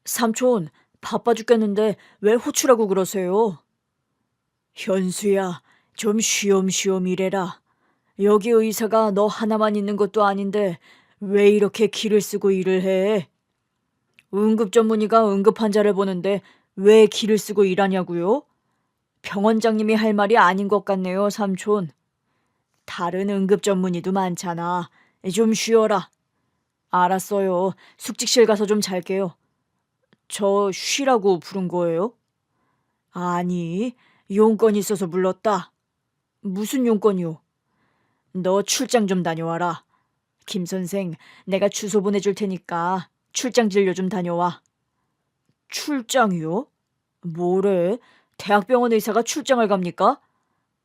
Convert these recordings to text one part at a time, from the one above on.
삼촌, 바빠 죽겠는데 왜 호출하고 그러세요? 현수야, 좀 쉬엄쉬엄 일해라. 여기 의사가 너 하나만 있는 것도 아닌데 왜 이렇게 기를 쓰고 일을 해? 응급 전문의가 응급 환자를 보는데 왜 기를 쓰고 일하냐고요? 병원장님이 할 말이 아닌 것 같네요, 삼촌. 다른 응급 전문의도 많잖아. 좀 쉬어라. 알았어요. 숙직실 가서 좀 잘게요. 저 쉬라고 부른 거예요? 아니, 용건이 있어서 불렀다. 무슨 용건이요? 너 출장 좀 다녀와라. 김 선생, 내가 주소 보내줄 테니까 출장 진료 좀 다녀와. 출장이요? 뭐래? 대학병원 의사가 출장을 갑니까?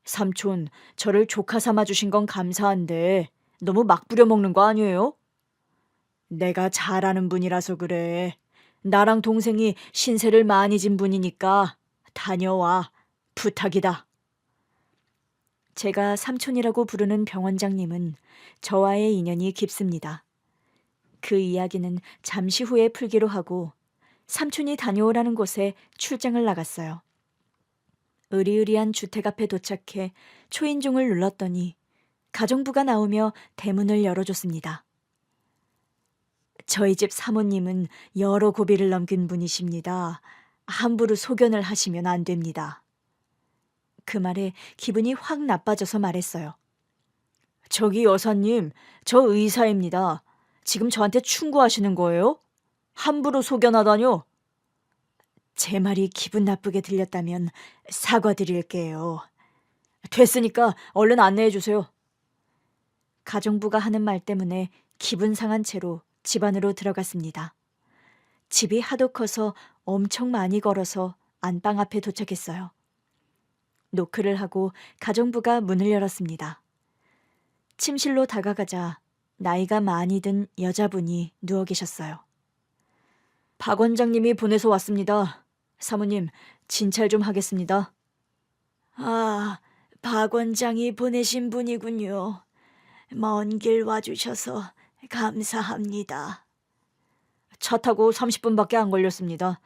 삼촌, 저를 조카 삼아 주신 건 감사한데 너무 막 부려먹는 거 아니에요? 내가 잘 아는 분이라서 그래. 나랑 동생이 신세를 많이 진 분이니까 다녀와. 부탁이다. 제가 삼촌이라고 부르는 병원장님은 저와의 인연이 깊습니다. 그 이야기는 잠시 후에 풀기로 하고 삼촌이 다녀오라는 곳에 출장을 나갔어요. 으리으리한 주택 앞에 도착해 초인종을 눌렀더니 가정부가 나오며 대문을 열어줬습니다. 저희 집 사모님은 여러 고비를 넘긴 분이십니다. 함부로 소견을 하시면 안 됩니다. 그 말에 기분이 확 나빠져서 말했어요. 저기 여사님, 저 의사입니다. 지금 저한테 충고하시는 거예요? 함부로 소견하다뇨? 제 말이 기분 나쁘게 들렸다면 사과드릴게요. 됐으니까 얼른 안내해 주세요. 가정부가 하는 말 때문에 기분 상한 채로 집 안으로 들어갔습니다. 집이 하도 커서 엄청 많이 걸어서 안방 앞에 도착했어요. 노크를 하고 가정부가 문을 열었습니다. 침실로 다가가자 나이가 많이 든 여자분이 누워 계셨어요. 박 원장님이 보내서 왔습니다. 사모님, 진찰 좀 하겠습니다. 아, 박 원장이 보내신 분이군요. 먼 길 와주셔서 감사합니다. 차 타고 30분밖에 안 걸렸습니다.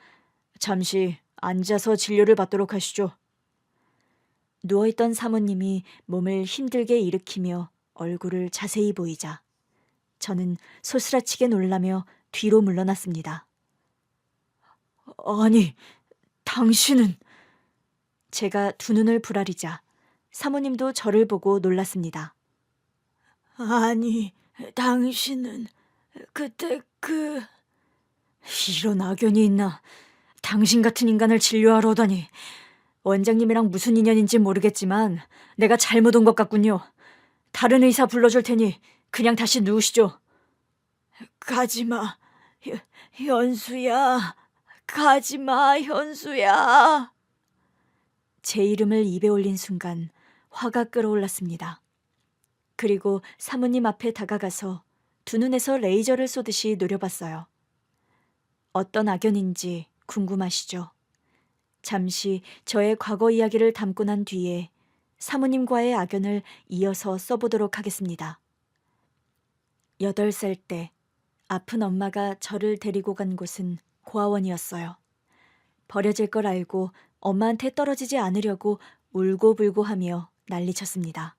잠시 앉아서 진료를 받도록 하시죠. 누워있던 사모님이 몸을 힘들게 일으키며 얼굴을 자세히 보이자 저는 소스라치게 놀라며 뒤로 물러났습니다. 아니, 당신은... 제가 두 눈을 부라리자 사모님도 저를 보고 놀랐습니다. 아니, 당신은 그때 이런 악연이 있나. 당신 같은 인간을 진료하러 오다니. 원장님이랑 무슨 인연인지 모르겠지만 내가 잘못 온 것 같군요. 다른 의사 불러줄 테니 그냥 다시 누우시죠. 가지마, 현수야. 가지마, 현수야. 제 이름을 입에 올린 순간 화가 끓어올랐습니다. 그리고 사모님 앞에 다가가서 두 눈에서 레이저를 쏘듯이 노려봤어요. 어떤 악연인지 궁금하시죠? 잠시 저의 과거 이야기를 담고 난 뒤에 사모님과의 악연을 이어서 써보도록 하겠습니다. 8살 때 아픈 엄마가 저를 데리고 간 곳은 고아원이었어요. 버려질 걸 알고 엄마한테 떨어지지 않으려고 울고불고 하며 난리쳤습니다.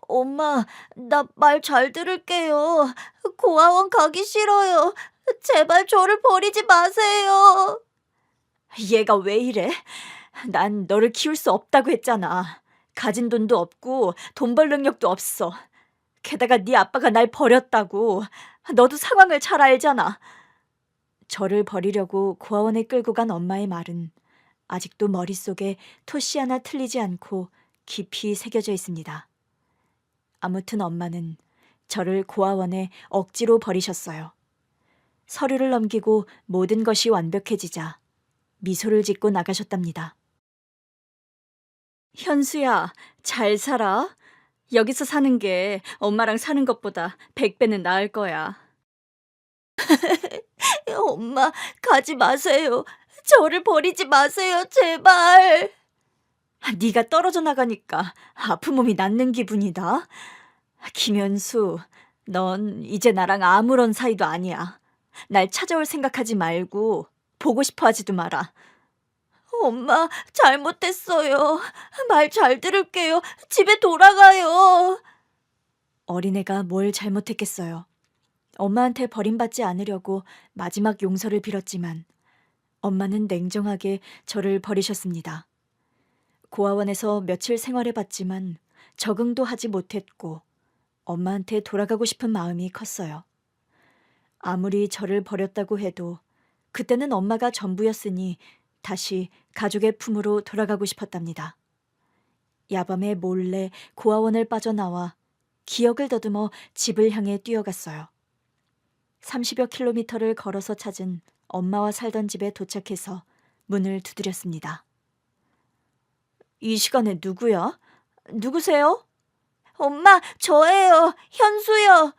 엄마, 나 말 잘 들을게요. 고아원 가기 싫어요. 제발 저를 버리지 마세요. 얘가 왜 이래? 난 너를 키울 수 없다고 했잖아. 가진 돈도 없고 돈 벌 능력도 없어. 게다가 네 아빠가 날 버렸다고. 너도 상황을 잘 알잖아. 저를 버리려고 고아원에 끌고 간 엄마의 말은 아직도 머릿속에 토시 하나 틀리지 않고 깊이 새겨져 있습니다. 아무튼 엄마는 저를 고아원에 억지로 버리셨어요. 서류를 넘기고 모든 것이 완벽해지자 미소를 짓고 나가셨답니다. 현수야, 잘 살아. 여기서 사는 게 엄마랑 사는 것보다 100배는 나을 거야. 엄마, 가지 마세요. 저를 버리지 마세요, 제발. 네가 떨어져 나가니까 아픈 몸이 낫는 기분이다. 김현수, 넌 이제 나랑 아무런 사이도 아니야. 날 찾아올 생각하지 말고 보고 싶어 하지도 마라. 엄마, 잘못했어요. 말 잘 들을게요. 집에 돌아가요. 어린애가 뭘 잘못했겠어요. 엄마한테 버림받지 않으려고 마지막 용서를 빌었지만 엄마는 냉정하게 저를 버리셨습니다. 고아원에서 며칠 생활해봤지만 적응도 하지 못했고 엄마한테 돌아가고 싶은 마음이 컸어요. 아무리 저를 버렸다고 해도 그때는 엄마가 전부였으니 다시 가족의 품으로 돌아가고 싶었답니다. 야밤에 몰래 고아원을 빠져나와 기억을 더듬어 집을 향해 뛰어갔어요. 30여 킬로미터를 걸어서 찾은 엄마와 살던 집에 도착해서 문을 두드렸습니다. 이 시간에 누구야? 누구세요? 엄마, 저예요. 현수요.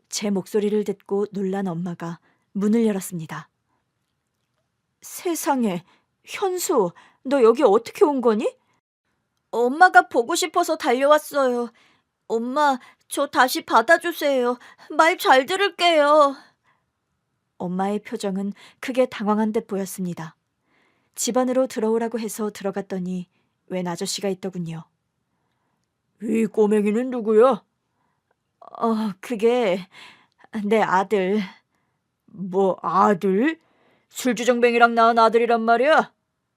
제 목소리를 듣고 놀란 엄마가 문을 열었습니다. 세상에, 현수, 너 여기 어떻게 온 거니? 엄마가 보고 싶어서 달려왔어요. 엄마, 저 다시 받아주세요. 말 잘 들을게요. 엄마의 표정은 크게 당황한 듯 보였습니다. 집 안으로 들어오라고 해서 들어갔더니 웬 아저씨가 있더군요. 이 꼬맹이는 누구야? 그게 내 아들. 뭐 아들? 술주정뱅이랑 낳은 아들이란 말이야?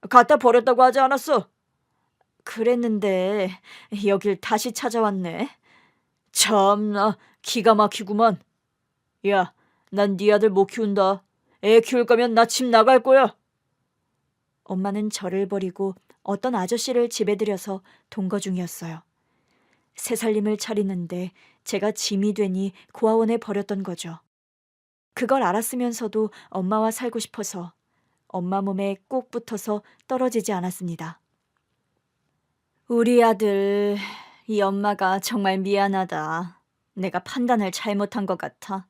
갖다 버렸다고 하지 않았어? 그랬는데 여길 다시 찾아왔네. 참나 기가 막히구만. 야, 난 네 아들 못 키운다. 애 키울 거면 나 집 나갈 거야. 엄마는 저를 버리고 어떤 아저씨를 집에 들여서 동거 중이었어요. 새살림을 차리는데 제가 짐이 되니 고아원에 버렸던 거죠. 그걸 알았으면서도 엄마와 살고 싶어서 엄마 몸에 꼭 붙어서 떨어지지 않았습니다. 우리 아들, 이 엄마가 정말 미안하다. 내가 판단을 잘못한 것 같아.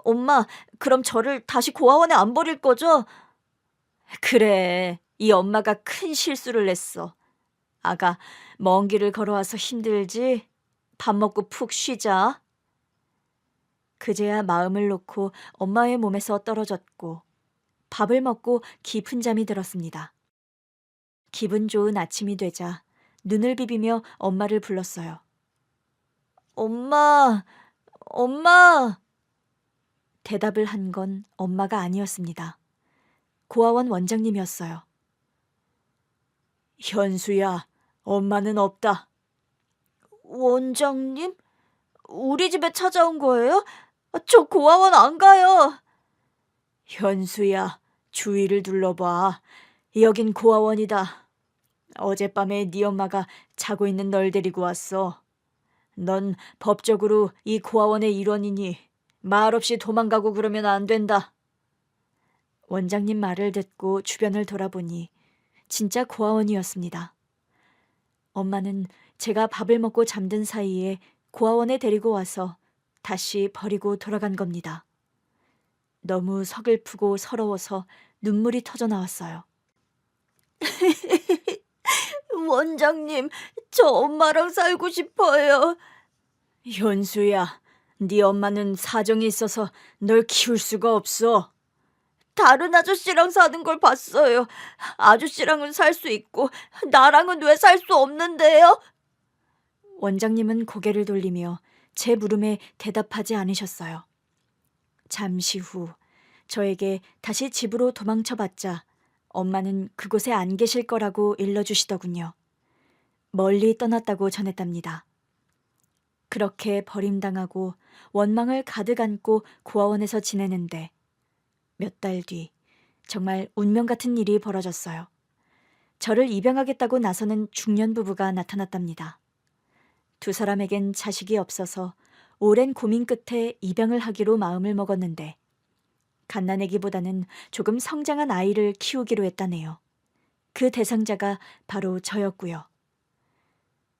엄마, 그럼 저를 다시 고아원에 안 버릴 거죠? 그래, 이 엄마가 큰 실수를 했어. 아가, 먼 길을 걸어와서 힘들지? 밥 먹고 푹 쉬자. 그제야 마음을 놓고 엄마의 몸에서 떨어졌고 밥을 먹고 깊은 잠이 들었습니다. 기분 좋은 아침이 되자 눈을 비비며 엄마를 불렀어요. 엄마, 엄마! 대답을 한 건 엄마가 아니었습니다. 고아원 원장님이었어요. 현수야, 엄마는 없다. 원장님? 우리 집에 찾아온 거예요? 저 고아원 안 가요. 현수야, 주위를 둘러봐. 여긴 고아원이다. 어젯밤에 네 엄마가 자고 있는 널 데리고 왔어. 넌 법적으로 이 고아원의 일원이니 말없이 도망가고 그러면 안 된다. 원장님 말을 듣고 주변을 돌아보니 진짜 고아원이었습니다. 엄마는 제가 밥을 먹고 잠든 사이에 고아원에 데리고 와서 다시 버리고 돌아간 겁니다. 너무 서글프고 서러워서 눈물이 터져 나왔어요. 원장님, 저 엄마랑 살고 싶어요. 현수야, 네 엄마는 사정이 있어서 널 키울 수가 없어. 다른 아저씨랑 사는 걸 봤어요. 아저씨랑은 살 수 있고 나랑은 왜 살 수 없는데요? 원장님은 고개를 돌리며 제 물음에 대답하지 않으셨어요. 잠시 후 저에게 다시 집으로 도망쳐봤자 엄마는 그곳에 안 계실 거라고 일러주시더군요. 멀리 떠났다고 전했답니다. 그렇게 버림당하고 원망을 가득 안고 고아원에서 지내는데 몇 달 뒤 정말 운명 같은 일이 벌어졌어요. 저를 입양하겠다고 나서는 중년 부부가 나타났답니다. 두 사람에겐 자식이 없어서 오랜 고민 끝에 입양을 하기로 마음을 먹었는데 갓난아기보다는 조금 성장한 아이를 키우기로 했다네요. 그 대상자가 바로 저였고요.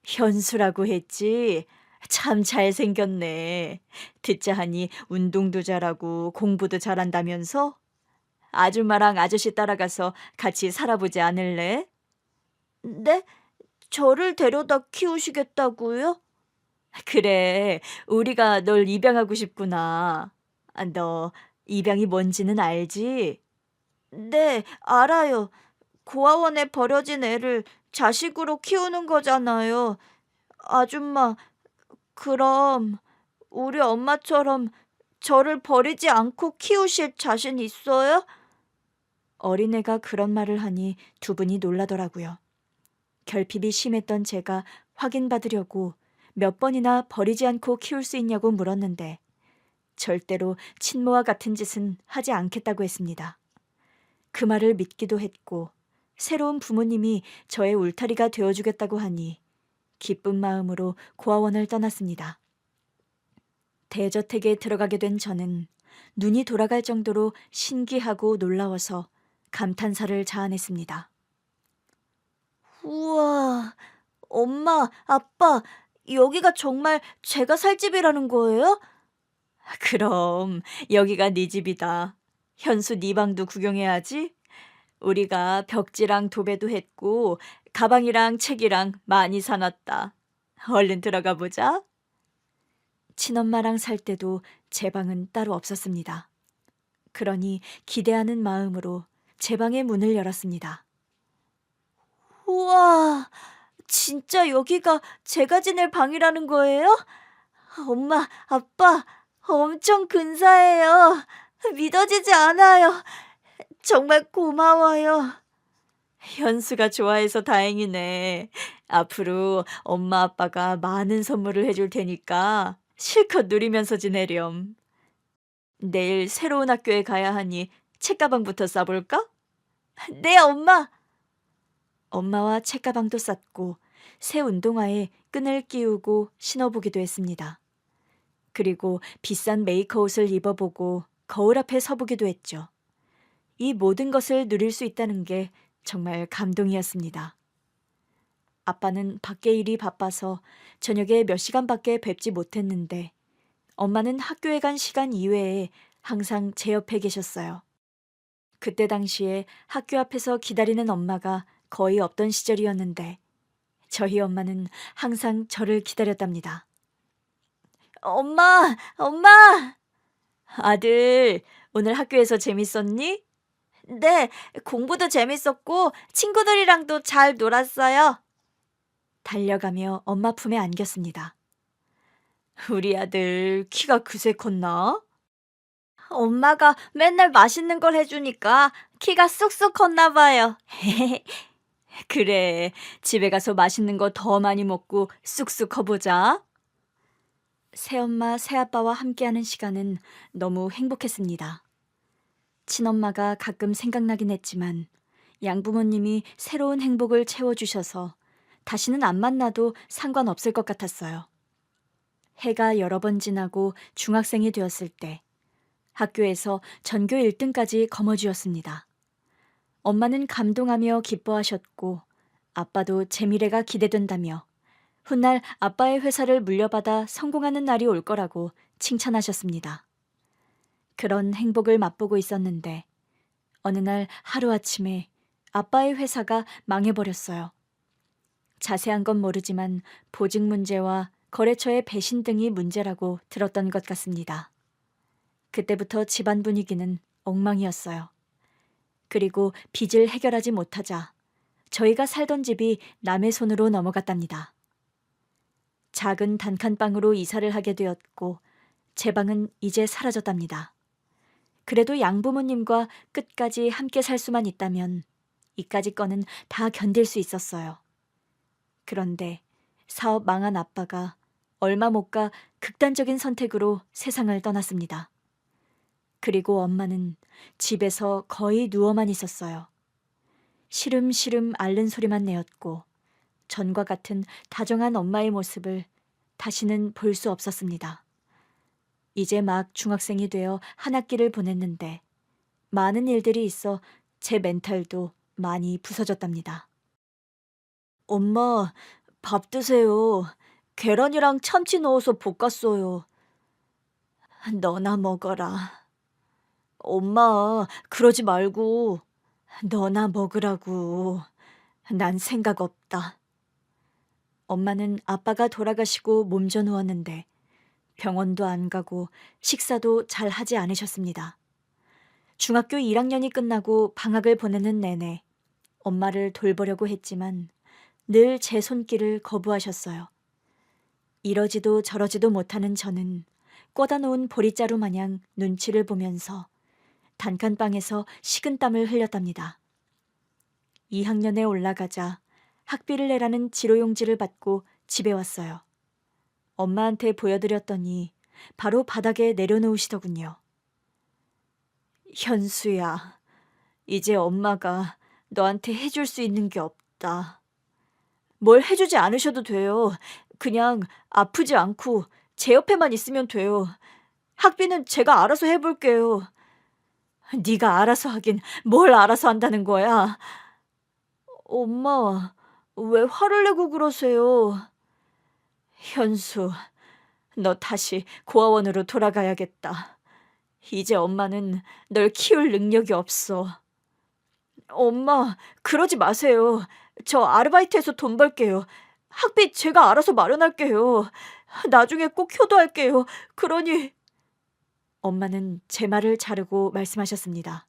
현수라고 했지? 참 잘생겼네. 듣자 하니 운동도 잘하고 공부도 잘한다면서? 아줌마랑 아저씨 따라가서 같이 살아보지 않을래? 네? 저를 데려다 키우시겠다고요? 그래, 우리가 널 입양하고 싶구나. 너 입양이 뭔지는 알지? 네, 알아요. 고아원에 버려진 애를 자식으로 키우는 거잖아요. 아줌마, 그럼 우리 엄마처럼 저를 버리지 않고 키우실 자신 있어요? 어린애가 그런 말을 하니 두 분이 놀라더라고요. 결핍이 심했던 제가 확인받으려고 몇 번이나 버리지 않고 키울 수 있냐고 물었는데 절대로 친모와 같은 짓은 하지 않겠다고 했습니다. 그 말을 믿기도 했고 새로운 부모님이 저의 울타리가 되어주겠다고 하니 기쁜 마음으로 고아원을 떠났습니다. 대저택에 들어가게 된 저는 눈이 돌아갈 정도로 신기하고 놀라워서 감탄사를 자아냈습니다. 우와, 엄마, 아빠, 여기가 정말 제가 살 집이라는 거예요? 그럼 여기가 네 집이다. 현수 네 방도 구경해야지. 우리가 벽지랑 도배도 했고 가방이랑 책이랑 많이 사놨다. 얼른 들어가 보자. 친엄마랑 살 때도 제 방은 따로 없었습니다. 그러니 기대하는 마음으로 제 방의 문을 열었습니다. 우와, 진짜 여기가 제가 지낼 방이라는 거예요? 엄마, 아빠, 엄청 근사해요. 믿어지지 않아요. 정말 고마워요. 현수가 좋아해서 다행이네. 앞으로 엄마 아빠가 많은 선물을 해줄 테니까 실컷 누리면서 지내렴. 내일 새로운 학교에 가야 하니 책가방부터 싸볼까? 네, 엄마. 엄마와 책가방도 쌌고 새 운동화에 끈을 끼우고 신어보기도 했습니다. 그리고 비싼 메이커옷을 입어보고 거울 앞에 서보기도 했죠. 이 모든 것을 누릴 수 있다는 게 정말 감동이었습니다. 아빠는 밖에 일이 바빠서 저녁에 몇 시간밖에 뵙지 못했는데 엄마는 학교에 간 시간 이외에 항상 제 옆에 계셨어요. 그때 당시에 학교 앞에서 기다리는 엄마가 거의 없던 시절이었는데 저희 엄마는 항상 저를 기다렸답니다. 엄마, 엄마! 아들, 오늘 학교에서 재밌었니? 네, 공부도 재밌었고 친구들이랑도 잘 놀았어요. 달려가며 엄마 품에 안겼습니다. 우리 아들 키가 그새 컸나? 엄마가 맨날 맛있는 걸 해주니까 키가 쑥쑥 컸나 봐요. 그래, 집에 가서 맛있는 거 더 많이 먹고 쑥쑥 커보자. 새엄마, 새아빠와 함께하는 시간은 너무 행복했습니다. 친엄마가 가끔 생각나긴 했지만 양부모님이 새로운 행복을 채워주셔서 다시는 안 만나도 상관없을 것 같았어요. 해가 여러 번 지나고 중학생이 되었을 때 학교에서 전교 1등까지 거머쥐었습니다. 엄마는 감동하며 기뻐하셨고 아빠도 제 미래가 기대된다며 훗날 아빠의 회사를 물려받아 성공하는 날이 올 거라고 칭찬하셨습니다. 그런 행복을 맛보고 있었는데 어느 날 하루아침에 아빠의 회사가 망해버렸어요. 자세한 건 모르지만 보직 문제와 거래처의 배신 등이 문제라고 들었던 것 같습니다. 그때부터 집안 분위기는 엉망이었어요. 그리고 빚을 해결하지 못하자 저희가 살던 집이 남의 손으로 넘어갔답니다. 작은 단칸방으로 이사를 하게 되었고 제 방은 이제 사라졌답니다. 그래도 양부모님과 끝까지 함께 살 수만 있다면 이까짓 거는 다 견딜 수 있었어요. 그런데 사업 망한 아빠가 얼마 못 가 극단적인 선택으로 세상을 떠났습니다. 그리고 엄마는 집에서 거의 누워만 있었어요. 시름시름 앓는 소리만 내었고 전과 같은 다정한 엄마의 모습을 다시는 볼 수 없었습니다. 이제 막 중학생이 되어 한 학기를 보냈는데 많은 일들이 있어 제 멘탈도 많이 부서졌답니다. 엄마, 밥 드세요. 계란이랑 참치 넣어서 볶았어요. 너나 먹어라. 엄마, 그러지 말고 너나 먹으라고. 난 생각 없다. 엄마는 아빠가 돌아가시고 몸져 누웠는데 병원도 안 가고 식사도 잘 하지 않으셨습니다. 중학교 1학년이 끝나고 방학을 보내는 내내 엄마를 돌보려고 했지만 늘 제 손길을 거부하셨어요. 이러지도 저러지도 못하는 저는 꽂아 놓은 보릿자루 마냥 눈치를 보면서 단칸방에서 식은땀을 흘렸답니다. 2학년에 올라가자 학비를 내라는 지로용지를 받고 집에 왔어요. 엄마한테 보여드렸더니 바로 바닥에 내려놓으시더군요. 현수야, 이제 엄마가 너한테 해줄 수 있는 게 없다. 뭘 해주지 않으셔도 돼요. 그냥 아프지 않고 제 옆에만 있으면 돼요. 학비는 제가 알아서 해볼게요. 네가 알아서 하긴 뭘 알아서 한다는 거야. 엄마, 왜 화를 내고 그러세요? 현수, 너 다시 고아원으로 돌아가야겠다. 이제 엄마는 널 키울 능력이 없어. 엄마, 그러지 마세요. 저 아르바이트해서 돈 벌게요. 학비 제가 알아서 마련할게요. 나중에 꼭 효도할게요. 그러니... 엄마는 제 말을 자르고 말씀하셨습니다.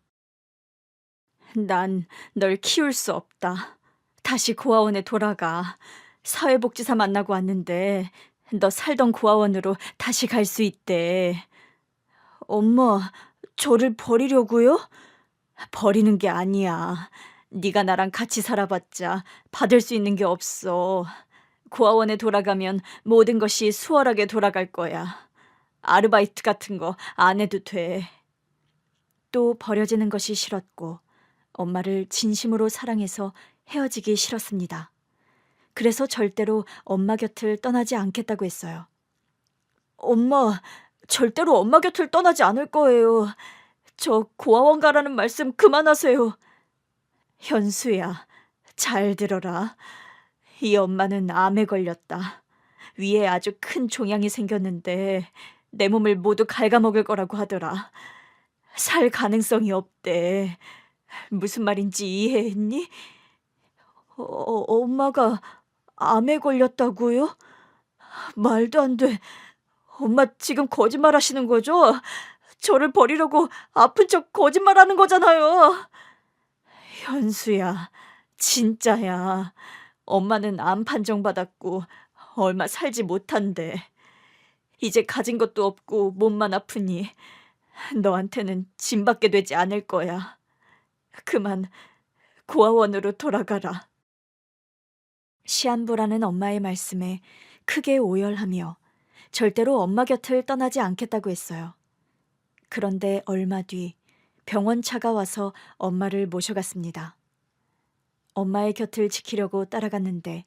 난 널 키울 수 없다. 다시 고아원에 돌아가. 사회복지사 만나고 왔는데 너 살던 고아원으로 다시 갈 수 있대. 엄마, 저를 버리려고요? 버리는 게 아니야. 네가 나랑 같이 살아봤자 받을 수 있는 게 없어. 고아원에 돌아가면 모든 것이 수월하게 돌아갈 거야. 아르바이트 같은 거 안 해도 돼. 또 버려지는 것이 싫었고 엄마를 진심으로 사랑해서 헤어지기 싫었습니다. 그래서 절대로 엄마 곁을 떠나지 않겠다고 했어요. 엄마, 절대로 엄마 곁을 떠나지 않을 거예요. 저 고아원 가라는 말씀 그만하세요. 현수야, 잘 들어라. 이 엄마는 암에 걸렸다. 위에 아주 큰 종양이 생겼는데 내 몸을 모두 갉아먹을 거라고 하더라. 살 가능성이 없대. 무슨 말인지 이해했니? 엄마가 암에 걸렸다고요? 말도 안 돼. 엄마 지금 거짓말 하시는 거죠? 저를 버리려고 아픈 척 거짓말하는 거잖아요. 현수야, 진짜야. 엄마는 암 판정받았고 얼마 살지 못한대. 이제 가진 것도 없고 몸만 아프니 너한테는 짐밖에 되지 않을 거야. 그만 고아원으로 돌아가라. 시한부라는 엄마의 말씀에 크게 오열하며 절대로 엄마 곁을 떠나지 않겠다고 했어요. 그런데 얼마 뒤 병원 차가 와서 엄마를 모셔갔습니다. 엄마의 곁을 지키려고 따라갔는데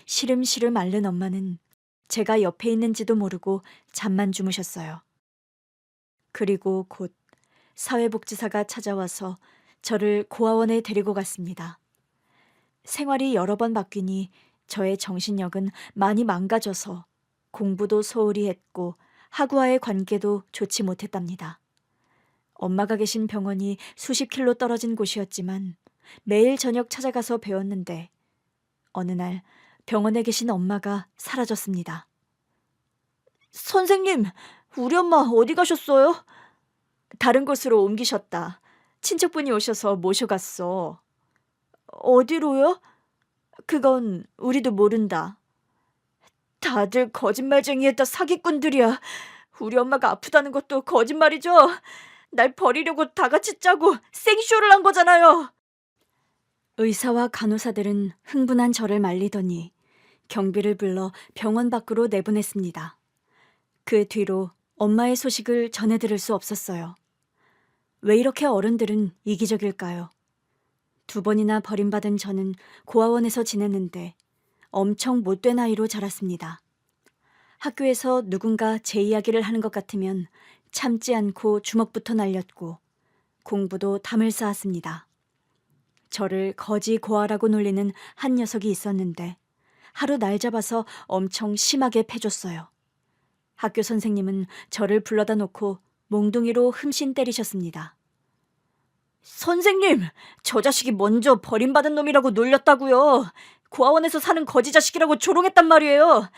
시름시름 앓는 엄마는 제가 옆에 있는지도 모르고 잠만 주무셨어요. 그리고 곧 사회복지사가 찾아와서 저를 고아원에 데리고 갔습니다. 생활이 여러 번 바뀌니 저의 정신력은 많이 망가져서 공부도 소홀히 했고 학우와의 관계도 좋지 못했답니다. 엄마가 계신 병원이 수십 킬로 떨어진 곳이었지만 매일 저녁 찾아가서 배웠는데 어느 날 병원에 계신 엄마가 사라졌습니다. 선생님, 우리 엄마 어디 가셨어요? 다른 곳으로 옮기셨다. 친척분이 오셔서 모셔갔어. 어디로요? 그건 우리도 모른다. 다들 거짓말쟁이에다 사기꾼들이야. 우리 엄마가 아프다는 것도 거짓말이죠? 날 버리려고 다 같이 짜고 생쇼를 한 거잖아요. 의사와 간호사들은 흥분한 저를 말리더니 경비를 불러 병원 밖으로 내보냈습니다. 그 뒤로 엄마의 소식을 전해 들을 수 없었어요. 왜 이렇게 어른들은 이기적일까요? 2번이나 버림받은 저는 고아원에서 지냈는데 엄청 못된 아이로 자랐습니다. 학교에서 누군가 제 이야기를 하는 것 같으면 참지 않고 주먹부터 날렸고 공부도 담을 쌓았습니다. 저를 거지 고아라고 놀리는 한 녀석이 있었는데 하루 날 잡아서 엄청 심하게 패줬어요. 학교 선생님은 저를 불러다 놓고 몽둥이로 흠씬 때리셨습니다. 선생님, 저 자식이 먼저 버림받은 놈이라고 놀렸다고요. 고아원에서 사는 거지 자식이라고 조롱했단 말이에요.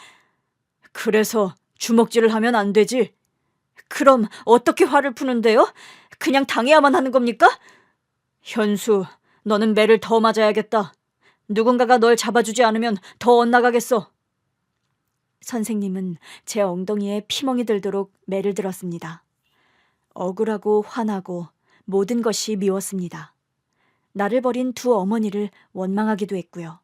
그래서 주먹질을 하면 안 되지. 그럼 어떻게 화를 푸는데요? 그냥 당해야만 하는 겁니까? 현수, 너는 매를 더 맞아야겠다. 누군가가 널 잡아주지 않으면 더 엇나가겠어. 선생님은 제 엉덩이에 피멍이 들도록 매를 들었습니다. 억울하고 화나고 모든 것이 미웠습니다. 나를 버린 두 어머니를 원망하기도 했고요.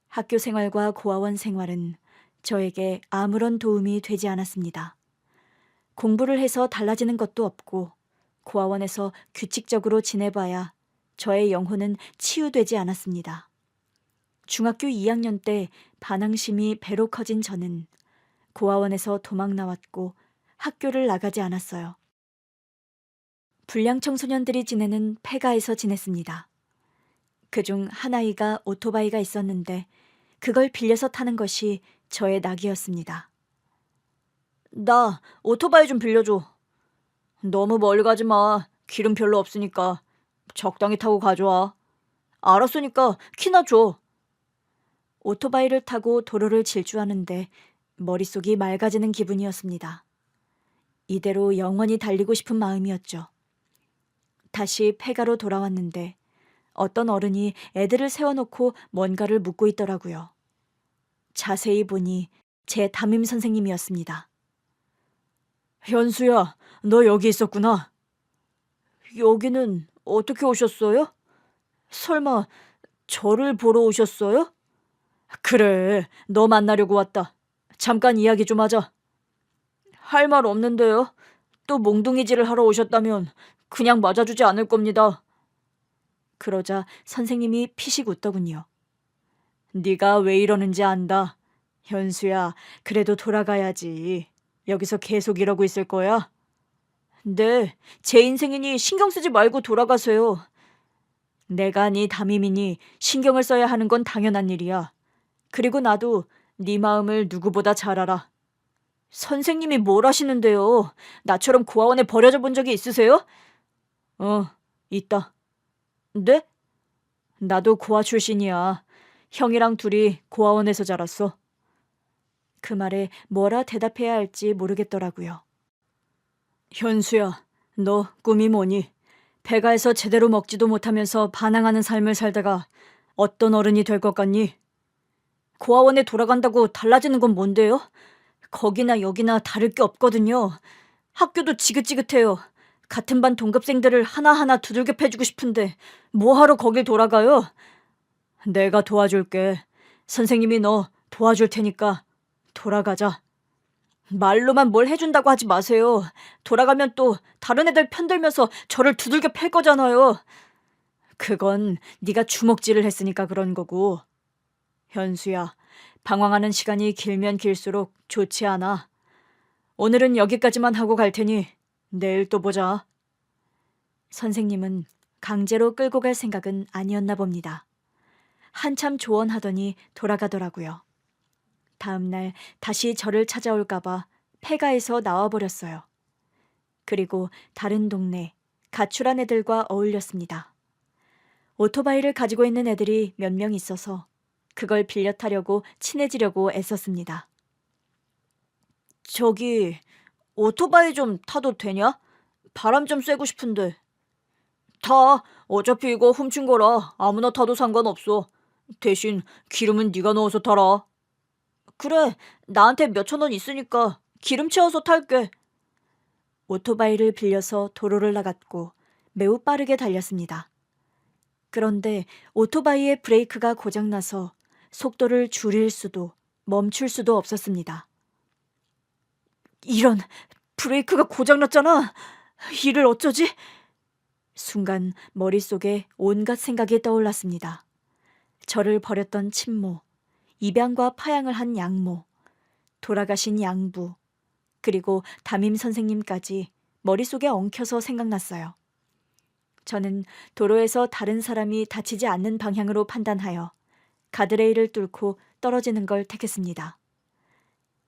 학교 생활과 고아원 생활은 저에게 아무런 도움이 되지 않았습니다. 공부를 해서 달라지는 것도 없고 고아원에서 규칙적으로 지내봐야 저의 영혼은 치유되지 않았습니다. 중학교 2학년 때 반항심이 배로 커진 저는 고아원에서 도망 나왔고 학교를 나가지 않았어요. 불량 청소년들이 지내는 폐가에서 지냈습니다. 그중 한 아이가 오토바이가 있었는데 그걸 빌려서 타는 것이 저의 낙이었습니다. 나 오토바이 좀 빌려줘. 너무 멀리 가지 마. 기름 별로 없으니까 적당히 타고 가져와. 알았으니까 키나 줘. 오토바이를 타고 도로를 질주하는데 머릿속이 맑아지는 기분이었습니다. 이대로 영원히 달리고 싶은 마음이었죠. 다시 폐가로 돌아왔는데 어떤 어른이 애들을 세워놓고 뭔가를 묻고 있더라고요. 자세히 보니 제 담임 선생님이었습니다. 현수야, 너 여기 있었구나. 여기는 어떻게 오셨어요? 설마 저를 보러 오셨어요? 그래, 너 만나려고 왔다. 잠깐 이야기 좀 하자. 할 말 없는데요. 또 몽둥이질을 하러 오셨다면 그냥 맞아주지 않을 겁니다. 그러자 선생님이 피식 웃더군요. 네가 왜 이러는지 안다. 현수야, 그래도 돌아가야지. 여기서 계속 이러고 있을 거야? 네, 제 인생이니 신경 쓰지 말고 돌아가세요. 내가 네 담임이니 신경을 써야 하는 건 당연한 일이야. 그리고 나도 네 마음을 누구보다 잘 알아. 선생님이 뭘 하시는데요? 나처럼 고아원에 버려져 본 적이 있으세요? 있다. 네? 나도 고아 출신이야. 형이랑 둘이 고아원에서 자랐어. 그 말에 뭐라 대답해야 할지 모르겠더라고요. 현수야, 너 꿈이 뭐니? 배가에서 제대로 먹지도 못하면서 반항하는 삶을 살다가 어떤 어른이 될 것 같니? 고아원에 돌아간다고 달라지는 건 뭔데요? 거기나 여기나 다를 게 없거든요. 학교도 지긋지긋해요. 같은 반 동급생들을 하나하나 두들겨 패주고 싶은데 뭐하러 거길 돌아가요? 내가 도와줄게. 선생님이 너 도와줄 테니까 돌아가자. 말로만 뭘 해준다고 하지 마세요. 돌아가면 또 다른 애들 편들면서 저를 두들겨 팰 거잖아요. 그건 네가 주먹질을 했으니까 그런 거고. 현수야, 방황하는 시간이 길면 길수록 좋지 않아. 오늘은 여기까지만 하고 갈 테니 내일 또 보자. 선생님은 강제로 끌고 갈 생각은 아니었나 봅니다. 한참 조언하더니 돌아가더라고요. 다음 날 다시 저를 찾아올까봐 폐가에서 나와버렸어요. 그리고 다른 동네 가출한 애들과 어울렸습니다. 오토바이를 가지고 있는 애들이 몇 명 있어서 그걸 빌려 타려고 친해지려고 애썼습니다. 저기 오토바이 좀 타도 되냐? 바람 좀 쐬고 싶은데. 타. 어차피 이거 훔친 거라 아무나 타도 상관없어. 대신 기름은 네가 넣어서 타라. 그래, 나한테 몇천 원 있으니까 기름 채워서 탈게. 오토바이를 빌려서 도로를 나갔고 매우 빠르게 달렸습니다. 그런데 오토바이의 브레이크가 고장나서 속도를 줄일 수도 멈출 수도 없었습니다. 이런, 브레이크가 고장났잖아. 이를 어쩌지? 순간 머릿속에 온갖 생각이 떠올랐습니다. 저를 버렸던 친모, 입양과 파양을 한 양모, 돌아가신 양부, 그리고 담임 선생님까지 머릿속에 엉켜서 생각났어요. 저는 도로에서 다른 사람이 다치지 않는 방향으로 판단하여 가드레일을 뚫고 떨어지는 걸 택했습니다.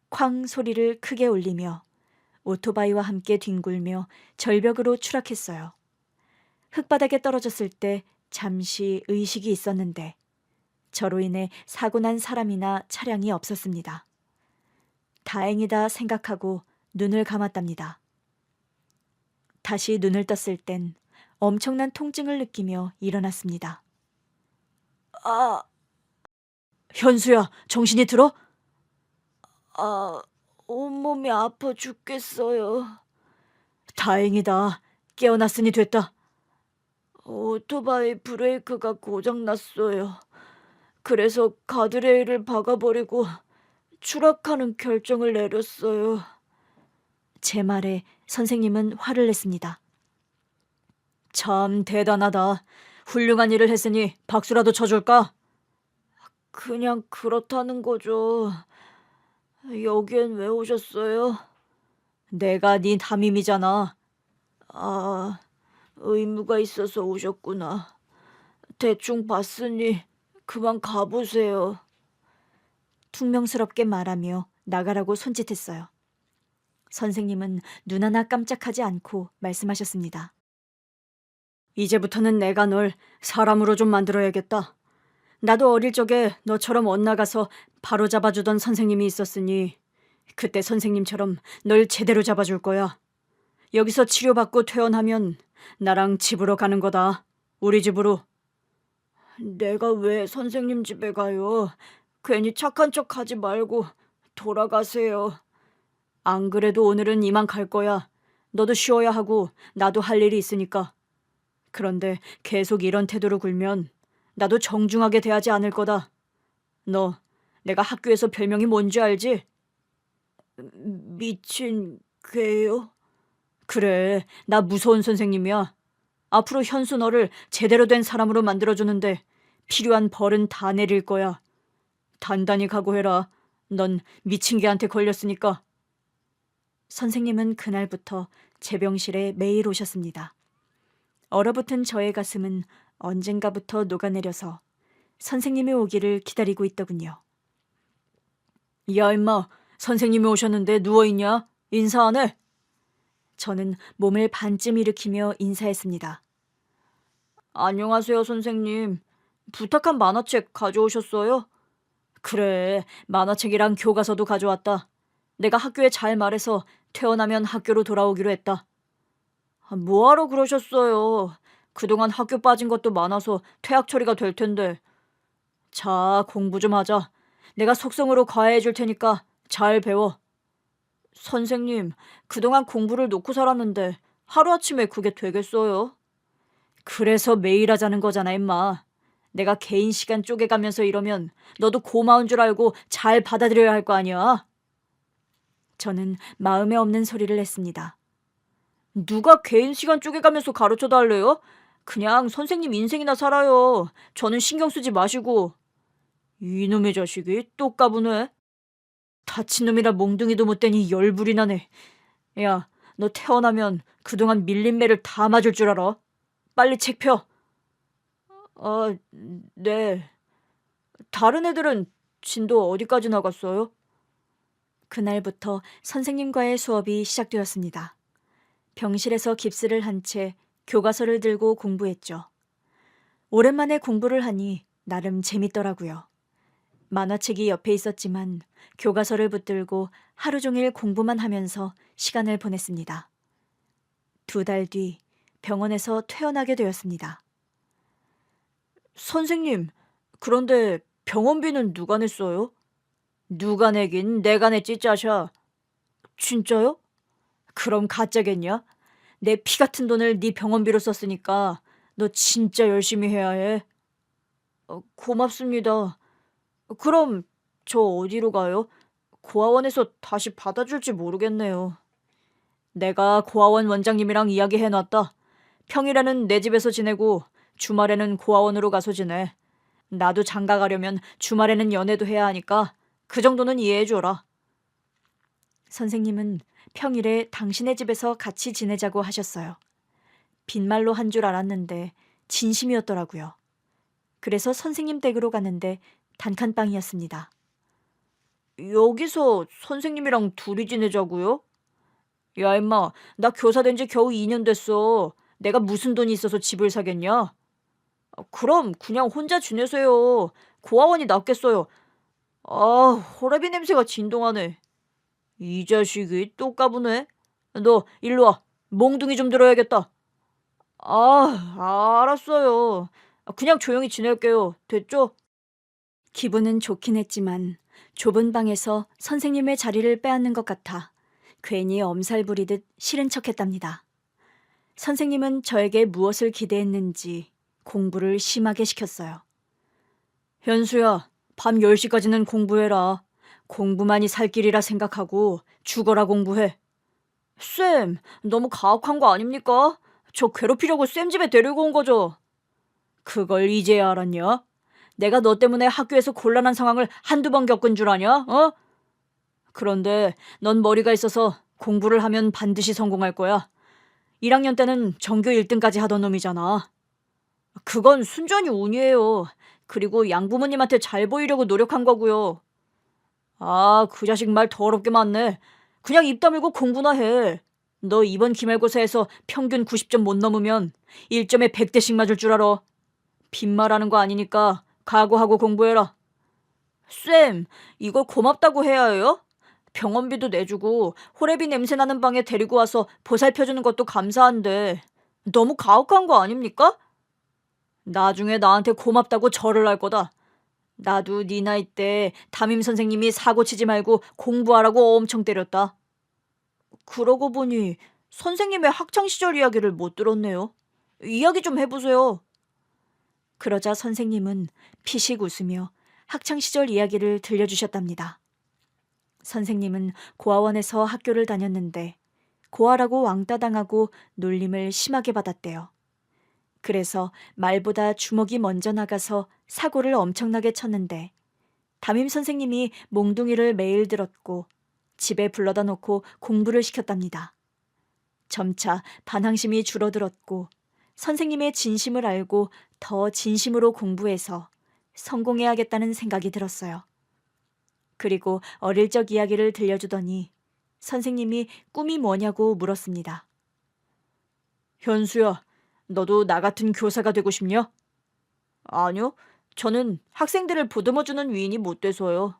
쾅 소리를 크게 울리며 오토바이와 함께 뒹굴며 절벽으로 추락했어요. 흙바닥에 떨어졌을 때 잠시 의식이 있었는데 저로 인해 사고 난 사람이나 차량이 없었습니다. 다행이다 생각하고 눈을 감았답니다. 다시 눈을 떴을 땐 엄청난 통증을 느끼며 일어났습니다. 아, 현수야, 정신이 들어? 아, 온몸이 아파 죽겠어요. 다행이다. 깨어났으니 됐다. 오토바이 브레이크가 고장났어요. 그래서 가드레일을 박아버리고 추락하는 결정을 내렸어요. 제 말에 선생님은 화를 냈습니다. 참 대단하다. 훌륭한 일을 했으니 박수라도 쳐줄까? 그냥 그렇다는 거죠. 여기엔 왜 오셨어요? 내가 네 담임이잖아. 아, 의무가 있어서 오셨구나. 대충 봤으니 그만 가보세요. 퉁명스럽게 말하며 나가라고 손짓했어요. 선생님은 눈 하나 깜짝하지 않고 말씀하셨습니다. 이제부터는 내가 널 사람으로 좀 만들어야겠다. 나도 어릴 적에 너처럼 엇나가서 바로 잡아주던 선생님이 있었으니 그때 선생님처럼 널 제대로 잡아줄 거야. 여기서 치료받고 퇴원하면 나랑 집으로 가는 거다. 우리 집으로. 내가 왜 선생님 집에 가요? 괜히 착한 척 하지 말고 돌아가세요. 안 그래도 오늘은 이만 갈 거야. 너도 쉬어야 하고 나도 할 일이 있으니까. 그런데 계속 이런 태도로 굴면 나도 정중하게 대하지 않을 거다. 너 내가 학교에서 별명이 뭔지 알지? 미친 괴요? 그래, 나 무서운 선생님이야. 앞으로 현수 너를 제대로 된 사람으로 만들어주는데 필요한 벌은 다 내릴 거야. 단단히 각오해라. 넌 미친 개한테 걸렸으니까. 선생님은 그날부터 제 병실에 매일 오셨습니다. 얼어붙은 저의 가슴은 언젠가부터 녹아내려서 선생님이 오기를 기다리고 있더군요. 야 임마, 선생님이 오셨는데 누워있냐? 인사 안 해? 저는 몸을 반쯤 일으키며 인사했습니다. 안녕하세요 선생님. 부탁한 만화책 가져오셨어요? 그래, 만화책이랑 교과서도 가져왔다. 내가 학교에 잘 말해서 퇴원하면 학교로 돌아오기로 했다. 뭐하러 그러셨어요? 그동안 학교 빠진 것도 많아서 퇴학 처리가 될 텐데. 자, 공부 좀 하자. 내가 속성으로 과외해 줄 테니까 잘 배워. 선생님, 그동안 공부를 놓고 살았는데 하루아침에 그게 되겠어요? 그래서 매일 하자는 거잖아, 임마. 내가 개인 시간 쪼개가면서 이러면 너도 고마운 줄 알고 잘 받아들여야 할 거 아니야? 저는 마음에 없는 소리를 했습니다. 누가 개인 시간 쪼개가면서 가르쳐 달래요? 그냥 선생님 인생이나 살아요. 저는 신경 쓰지 마시고. 이놈의 자식이 또 까부네. 다친 놈이라 몽둥이도 못 대니 열불이 나네. 야, 너 태어나면 그동안 밀린 매를 다 맞을 줄 알아? 빨리 책 펴. 아, 네. 다른 애들은 진도 어디까지 나갔어요? 그날부터 선생님과의 수업이 시작되었습니다. 병실에서 깁스를 한 채 교과서를 들고 공부했죠. 오랜만에 공부를 하니 나름 재밌더라고요. 만화책이 옆에 있었지만 교과서를 붙들고 하루 종일 공부만 하면서 시간을 보냈습니다. 2달 뒤 병원에서 퇴원하게 되었습니다. 선생님, 그런데 병원비는 누가 냈어요? 누가 내긴 내가 냈지 짜샤. 진짜요? 그럼 가짜겠냐? 내 피 같은 돈을 네 병원비로 썼으니까 너 진짜 열심히 해야 해. 고맙습니다. 그럼 저 어디로 가요? 고아원에서 다시 받아줄지 모르겠네요. 내가 고아원 원장님이랑 이야기해놨다. 평일에는 내 집에서 지내고 주말에는 고아원으로 가서 지내. 나도 장가 가려면 주말에는 연애도 해야 하니까 그 정도는 이해해줘라. 선생님은 평일에 당신의 집에서 같이 지내자고 하셨어요. 빈말로 한 줄 알았는데 진심이었더라고요. 그래서 선생님 댁으로 갔는데 단칸방이었습니다. 여기서 선생님이랑 둘이 지내자고요? 야 임마, 나 교사 된 지 겨우 2년 됐어. 내가 무슨 돈이 있어서 집을 사겠냐? 그럼 그냥 혼자 지내세요. 고아원이 낫겠어요. 아, 호레비 냄새가 진동하네. 이 자식이 또 까부네. 너 일로 와. 몽둥이 좀 들어야겠다. 알았어요. 그냥 조용히 지낼게요. 됐죠? 기분은 좋긴 했지만 좁은 방에서 선생님의 자리를 빼앗는 것 같아 괜히 엄살 부리듯 싫은 척했답니다. 선생님은 저에게 무엇을 기대했는지 공부를 심하게 시켰어요. 현수야, 밤 10시까지는 공부해라. 공부만이 살 길이라 생각하고 죽어라 공부해. 쌤, 너무 가혹한 거 아닙니까? 저 괴롭히려고 쌤 집에 데리고 온 거죠. 그걸 이제야 알았냐? 내가 너 때문에 학교에서 곤란한 상황을 한두 번 겪은 줄 아냐? 어? 그런데 넌 머리가 있어서 공부를 하면 반드시 성공할 거야. 1학년 때는 전교 1등까지 하던 놈이잖아. 그건 순전히 운이에요. 그리고 양부모님한테 잘 보이려고 노력한 거고요. 그 자식 말 더럽게 많네. 그냥 입 다물고 공부나 해. 너 이번 기말고사에서 평균 90점 못 넘으면 1점에 100대씩 맞을 줄 알아. 빈말하는 거 아니니까 각오하고 공부해라. 쌤, 이걸 고맙다고 해야 해요? 병원비도 내주고 호래비 냄새나는 방에 데리고 와서 보살펴주는 것도 감사한데 너무 가혹한 거 아닙니까? 나중에 나한테 고맙다고 절을 할 거다. 나도 네 나이 때 담임 선생님이 사고 치지 말고 공부하라고 엄청 때렸다. 그러고 보니 선생님의 학창시절 이야기를 못 들었네요. 이야기 좀 해보세요. 그러자 선생님은 피식 웃으며 학창시절 이야기를 들려주셨답니다. 선생님은 고아원에서 학교를 다녔는데 고아라고 왕따 당하고 놀림을 심하게 받았대요. 그래서 말보다 주먹이 먼저 나가서 사고를 엄청나게 쳤는데 담임 선생님이 몽둥이를 매일 들었고 집에 불러다 놓고 공부를 시켰답니다. 점차 반항심이 줄어들었고 선생님의 진심을 알고 더 진심으로 공부해서 성공해야겠다는 생각이 들었어요. 그리고 어릴 적 이야기를 들려주더니 선생님이 꿈이 뭐냐고 물었습니다. 현수야, 너도 나 같은 교사가 되고 싶냐? 아니요, 저는 학생들을 보듬어주는 위인이 못 돼서요.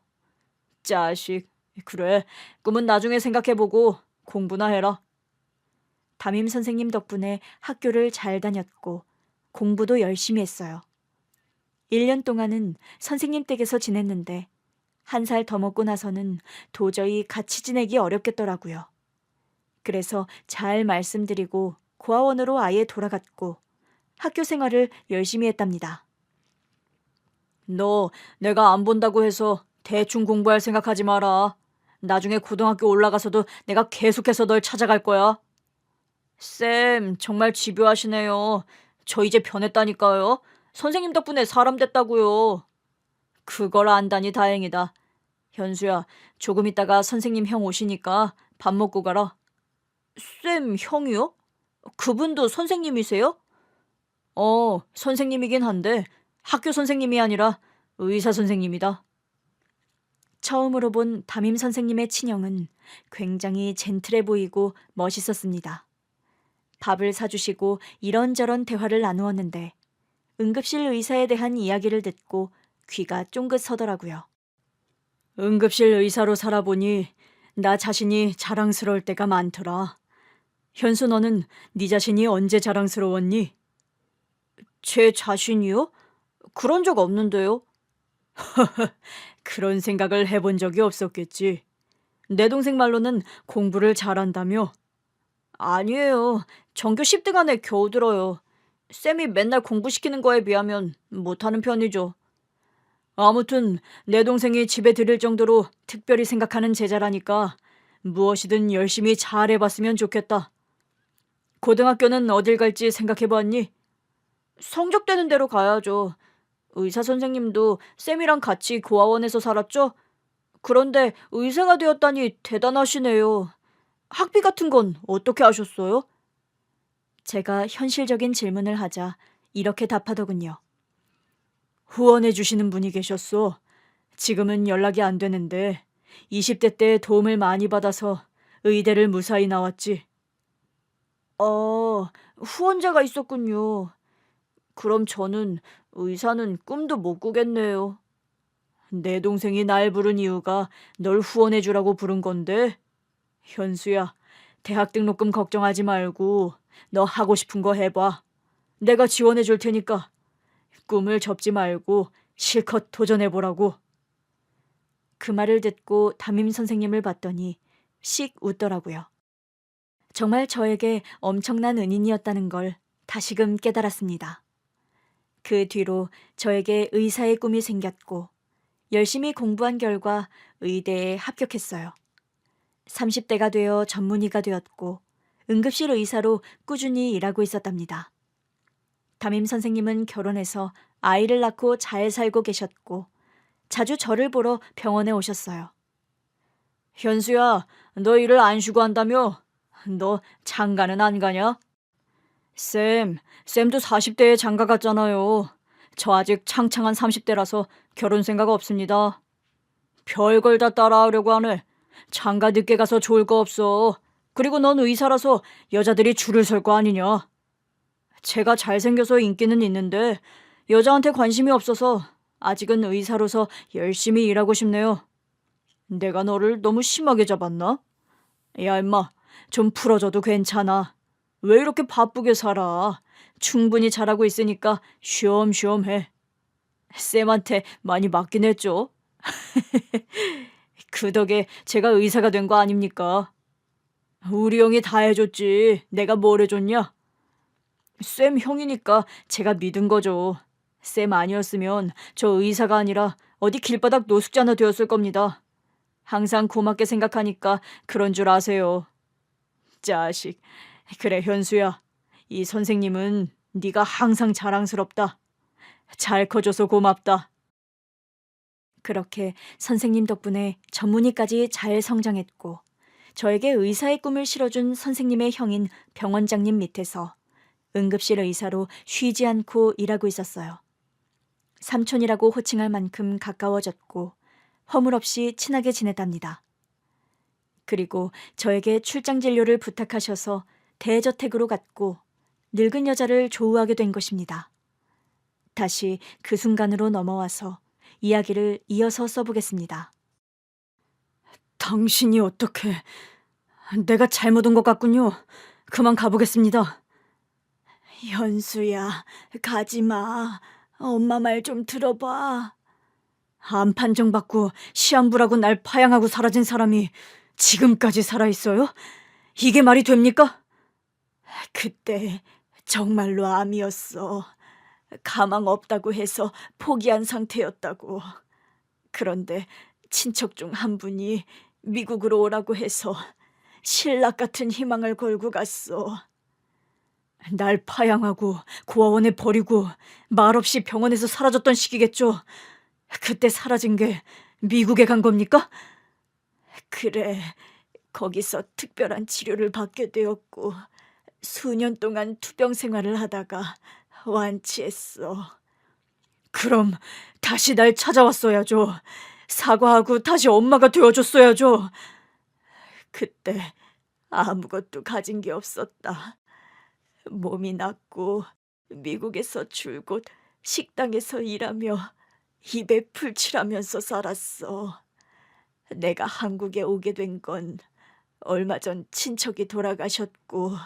자식, 그래, 꿈은 나중에 생각해보고 공부나 해라. 담임 선생님 덕분에 학교를 잘 다녔고 공부도 열심히 했어요. 1년 동안은 선생님 댁에서 지냈는데 1살 더 먹고 나서는 도저히 같이 지내기 어렵겠더라고요. 그래서 잘 말씀드리고 고아원으로 아예 돌아갔고 학교 생활을 열심히 했답니다. 너 내가 안 본다고 해서 대충 공부할 생각하지 마라. 나중에 고등학교 올라가서도 내가 계속해서 널 찾아갈 거야. 쌤, 정말 집요하시네요. 저 이제 변했다니까요. 선생님 덕분에 사람 됐다고요. 그걸 안다니 다행이다. 현수야, 조금 있다가 선생님 형 오시니까 밥 먹고 가라. 쌤, 형이요? 그분도 선생님이세요? 선생님이긴 한데 학교 선생님이 아니라 의사 선생님이다. 처음으로 본 담임 선생님의 친형은 굉장히 젠틀해 보이고 멋있었습니다. 밥을 사주시고 이런저런 대화를 나누었는데 응급실 의사에 대한 이야기를 듣고 귀가 쫑긋 서더라고요. 응급실 의사로 살아보니 나 자신이 자랑스러울 때가 많더라. 현수, 너는 네 자신이 언제 자랑스러웠니? 제 자신이요? 그런 적 없는데요. 그런 생각을 해본 적이 없었겠지. 내 동생 말로는 공부를 잘한다며? 아니에요. 전교 10등 안에 겨우 들어요. 쌤이 맨날 공부시키는 거에 비하면 못하는 편이죠. 아무튼 내 동생이 집에 들일 정도로 특별히 생각하는 제자라니까 무엇이든 열심히 잘해봤으면 좋겠다. 고등학교는 어딜 갈지 생각해봤니? 성적되는 대로 가야죠. 의사 선생님도 쌤이랑 같이 고아원에서 살았죠? 그런데 의사가 되었다니 대단하시네요. 학비 같은 건 어떻게 하셨어요? 제가 현실적인 질문을 하자 이렇게 답하더군요. 후원해 주시는 분이 계셨어. 지금은 연락이 안 되는데 20대 때 도움을 많이 받아서 의대를 무사히 나왔지. 후원자가 있었군요. 그럼 저는 의사는 꿈도 못 꾸겠네요. 내 동생이 날 부른 이유가 널 후원해 주라고 부른 건데 현수야, 대학 등록금 걱정하지 말고 너 하고 싶은 거 해봐. 내가 지원해 줄 테니까 꿈을 접지 말고 실컷 도전해보라고. 그 말을 듣고 담임 선생님을 봤더니 씩 웃더라고요. 정말 저에게 엄청난 은인이었다는 걸 다시금 깨달았습니다. 그 뒤로 저에게 의사의 꿈이 생겼고 열심히 공부한 결과 의대에 합격했어요. 30대가 되어 전문의가 되었고 응급실 의사로 꾸준히 일하고 있었답니다. 담임 선생님은 결혼해서 아이를 낳고 잘 살고 계셨고 자주 저를 보러 병원에 오셨어요. 현수야, 너 일을 안 쉬고 한다며? 너 장가는 안 가냐? 쌤도 40대에 장가 갔잖아요. 저 아직 창창한 30대라서 결혼 생각 없습니다. 별걸 다 따라하려고 하네. 장가 늦게 가서 좋을 거 없어. 그리고 넌 의사라서 여자들이 줄을 설 거 아니냐. 제가 잘생겨서 인기는 있는데 여자한테 관심이 없어서 아직은 의사로서 열심히 일하고 싶네요. 내가 너를 너무 심하게 잡았나? 야, 임마, 좀 풀어줘도 괜찮아. 왜 이렇게 바쁘게 살아? 충분히 잘하고 있으니까 쉬엄쉬엄 해. 쌤한테 많이 맞긴 했죠. 그 덕에 제가 의사가 된 거 아닙니까? 우리 형이 다 해줬지. 내가 뭘 해줬냐? 쌤 형이니까 제가 믿은 거죠. 쌤 아니었으면 저 의사가 아니라 어디 길바닥 노숙자나 되었을 겁니다. 항상 고맙게 생각하니까 그런 줄 아세요. 자식. 그래, 현수야. 이 선생님은 네가 항상 자랑스럽다. 잘 커줘서 고맙다. 그렇게 선생님 덕분에 전문의까지 잘 성장했고 저에게 의사의 꿈을 실어준 선생님의 형인 병원장님 밑에서 응급실 의사로 쉬지 않고 일하고 있었어요. 삼촌이라고 호칭할 만큼 가까워졌고 허물없이 친하게 지냈답니다. 그리고 저에게 출장 진료를 부탁하셔서 대저택으로 갔고 늙은 여자를 조우하게 된 것입니다. 다시 그 순간으로 넘어와서 이야기를 이어서 써보겠습니다. 당신이 어떻게... 내가 잘못 온 것 같군요. 그만 가보겠습니다. 현수야, 가지마. 엄마 말 좀 들어봐. 암 판정받고 시한부라고 날 파양하고 사라진 사람이 지금까지 살아있어요? 이게 말이 됩니까? 그때 정말로 암이었어. 가망 없다고 해서 포기한 상태였다고. 그런데 친척 중 한 분이 미국으로 오라고 해서 신락 같은 희망을 걸고 갔어. 날 파양하고 고아원에 버리고 말없이 병원에서 사라졌던 시기겠죠. 그때 사라진 게 미국에 간 겁니까? 그래, 거기서 특별한 치료를 받게 되었고 수년 동안 투병 생활을 하다가 완치했어. 그럼 다시 날 찾아왔어야죠. 사과하고 다시 엄마가 되어줬어야죠. 그때 아무것도 가진 게 없었다. 몸이 낫고 미국에서 줄곧 식당에서 일하며 입에 풀칠하면서 살았어. 내가 한국에 오게 된 건 얼마 전 친척이 돌아가셨고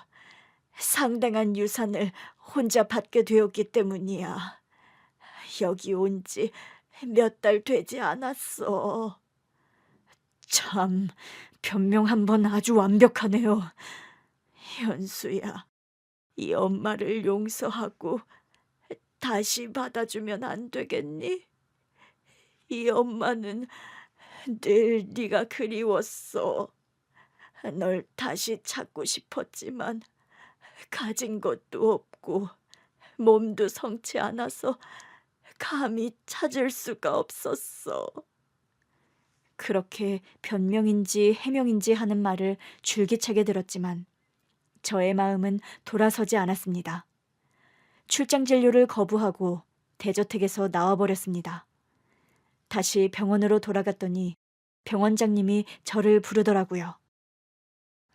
상당한 유산을 혼자 받게 되었기 때문이야. 여기 온 지 몇 달 되지 않았어. 참, 변명 한 번 아주 완벽하네요. 현수야, 이 엄마를 용서하고 다시 받아주면 안 되겠니? 이 엄마는 늘 네가 그리웠어. 널 다시 찾고 싶었지만 가진 것도 없고 몸도 성치 않아서 감히 찾을 수가 없었어. 그렇게 변명인지 해명인지 하는 말을 줄기차게 들었지만 저의 마음은 돌아서지 않았습니다. 출장 진료를 거부하고 대저택에서 나와버렸습니다. 다시 병원으로 돌아갔더니 병원장님이 저를 부르더라고요.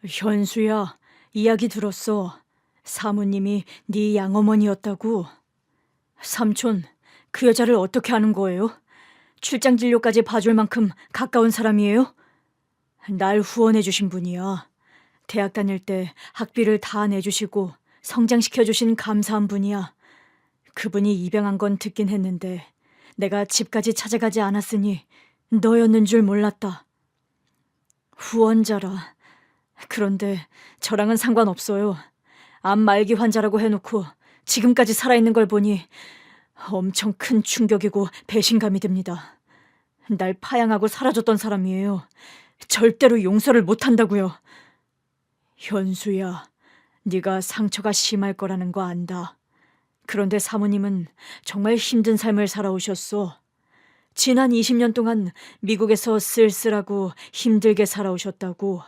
현수야, 이야기 들었어. 사모님이 네 양어머니였다고. 삼촌, 그 여자를 어떻게 아는 거예요? 출장 진료까지 봐줄 만큼 가까운 사람이에요? 날 후원해 주신 분이야. 대학 다닐 때 학비를 다 내주시고 성장시켜 주신 감사한 분이야. 그분이 입양한 건 듣긴 했는데 내가 집까지 찾아가지 않았으니 너였는 줄 몰랐다. 후원자라. 그런데 저랑은 상관없어요. 암 말기 환자라고 해놓고 지금까지 살아있는 걸 보니 엄청 큰 충격이고 배신감이 듭니다. 날 파양하고 사라졌던 사람이에요. 절대로 용서를 못한다고요. 현수야, 네가 상처가 심할 거라는 거 안다. 그런데 사모님은 정말 힘든 삶을 살아오셨어. 지난 20년 동안 미국에서 쓸쓸하고 힘들게 살아오셨다고.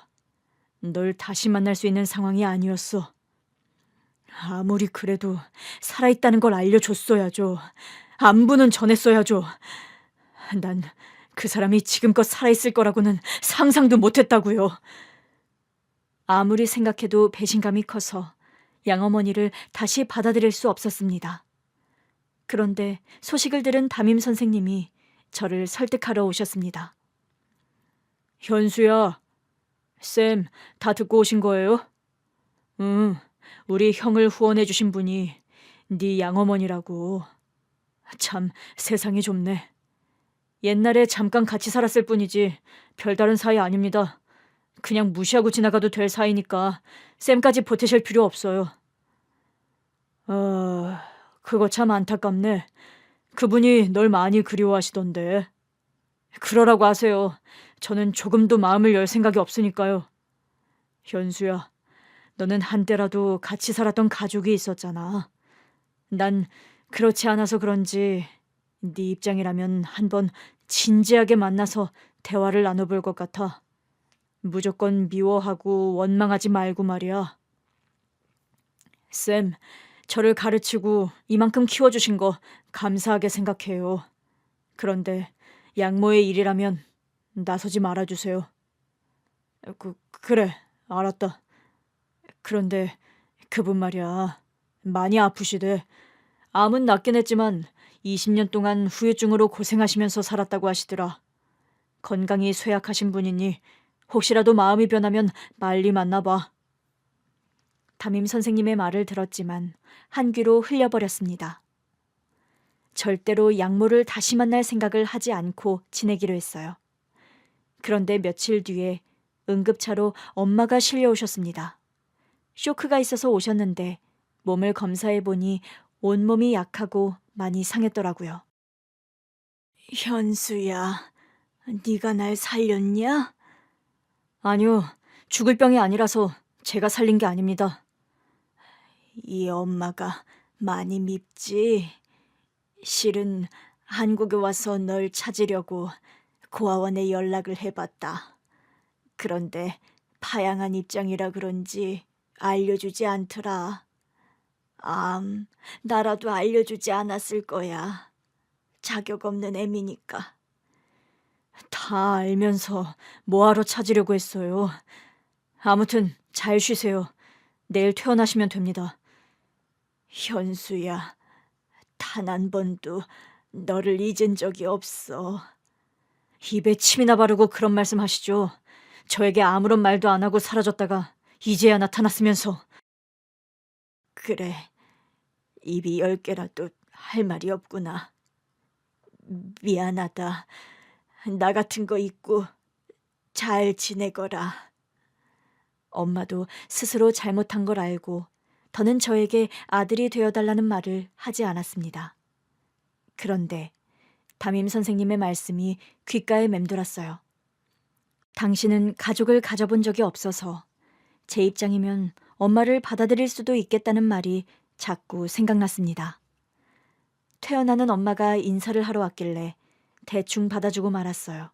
널 다시 만날 수 있는 상황이 아니었어. 아무리 그래도 살아있다는 걸 알려줬어야죠. 안부는 전했어야죠. 난 그 사람이 지금껏 살아있을 거라고는 상상도 못했다고요. 아무리 생각해도 배신감이 커서 양어머니를 다시 받아들일 수 없었습니다. 그런데 소식을 들은 담임 선생님이 저를 설득하러 오셨습니다. 현수야, 쌤, 다 듣고 오신 거예요? 응, 우리 형을 후원해 주신 분이 네 양어머니라고. 참, 세상이 좁네. 옛날에 잠깐 같이 살았을 뿐이지 별다른 사이 아닙니다. 그냥 무시하고 지나가도 될 사이니까 쌤까지 보태실 필요 없어요. 그거 참 안타깝네. 그분이 널 많이 그리워하시던데. 그러라고 하세요. 저는 조금도 마음을 열 생각이 없으니까요. 현수야, 너는 한때라도 같이 살았던 가족이 있었잖아. 난 그렇지 않아서 그런지 네 입장이라면 한번 진지하게 만나서 대화를 나눠볼 것 같아. 무조건 미워하고 원망하지 말고 말이야. 쌤, 저를 가르치고 이만큼 키워주신 거 감사하게 생각해요. 그런데 양모의 일이라면 나서지 말아주세요. 그래, 알았다. 그런데 그분 말이야, 많이 아프시대. 암은 낫긴 했지만 20년 동안 후유증으로 고생하시면서 살았다고 하시더라. 건강이 쇠약하신 분이니 혹시라도 마음이 변하면 빨리 만나봐. 담임 선생님의 말을 들었지만 한 귀로 흘려버렸습니다. 절대로 양모를 다시 만날 생각을 하지 않고 지내기로 했어요. 그런데 며칠 뒤에 응급차로 엄마가 실려오셨습니다. 쇼크가 있어서 오셨는데 몸을 검사해보니 온몸이 약하고 많이 상했더라고요. 현수야, 네가 날 살렸냐? 아니요, 죽을 병이 아니라서 제가 살린 게 아닙니다. 이 엄마가 많이 밉지? 실은 한국에 와서 널 찾으려고 고아원에 연락을 해봤다. 그런데 파양한 입장이라 그런지 알려주지 않더라. 나라도 알려주지 않았을 거야. 자격 없는 애미니까. 다 알면서 뭐하러 찾으려고 했어요. 아무튼 잘 쉬세요. 내일 퇴원하시면 됩니다. 현수야, 단 한 번도 너를 잊은 적이 없어. 입에 침이나 바르고 그런 말씀 하시죠. 저에게 아무런 말도 안 하고 사라졌다가 이제야 나타났으면서. 그래, 입이 10개라도 할 말이 없구나. 미안하다. 나 같은 거 잊고 잘 지내거라. 엄마도 스스로 잘못한 걸 알고 더는 저에게 아들이 되어달라는 말을 하지 않았습니다. 그런데 담임 선생님의 말씀이 귓가에 맴돌았어요. 당신은 가족을 가져본 적이 없어서 제 입장이면 엄마를 받아들일 수도 있겠다는 말이 자꾸 생각났습니다. 퇴원하는 엄마가 인사를 하러 왔길래 대충 받아주고 말았어요.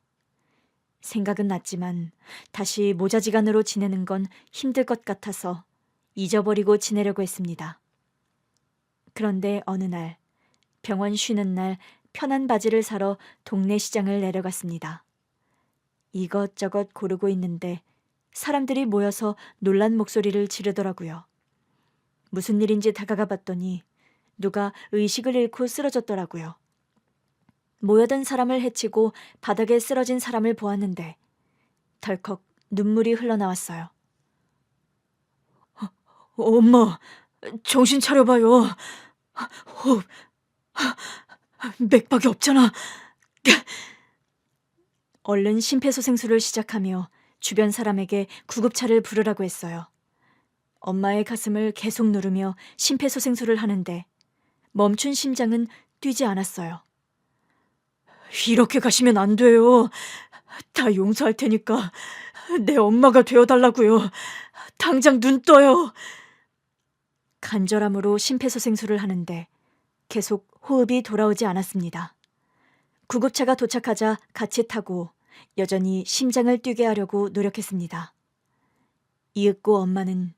생각은 났지만 다시 모자지간으로 지내는 건 힘들 것 같아서 잊어버리고 지내려고 했습니다. 그런데 어느 날, 병원 쉬는 날 편한 바지를 사러 동네 시장을 내려갔습니다. 이것저것 고르고 있는데 사람들이 모여서 놀란 목소리를 지르더라고요. 무슨 일인지 다가가 봤더니 누가 의식을 잃고 쓰러졌더라고요. 모여든 사람을 해치고 바닥에 쓰러진 사람을 보았는데 덜컥 눈물이 흘러나왔어요. 엄마, 정신 차려봐요. 호흡, 맥박이 없잖아. 얼른 심폐소생술을 시작하며 주변 사람에게 구급차를 부르라고 했어요. 엄마의 가슴을 계속 누르며 심폐소생술을 하는데 멈춘 심장은 뛰지 않았어요. 이렇게 가시면 안 돼요. 다 용서할 테니까 내 엄마가 되어달라고요. 당장 눈 떠요. 간절함으로 심폐소생술을 하는데 계속 호흡이 돌아오지 않았습니다. 구급차가 도착하자 같이 타고 여전히 심장을 뛰게 하려고 노력했습니다. 이윽고 엄마는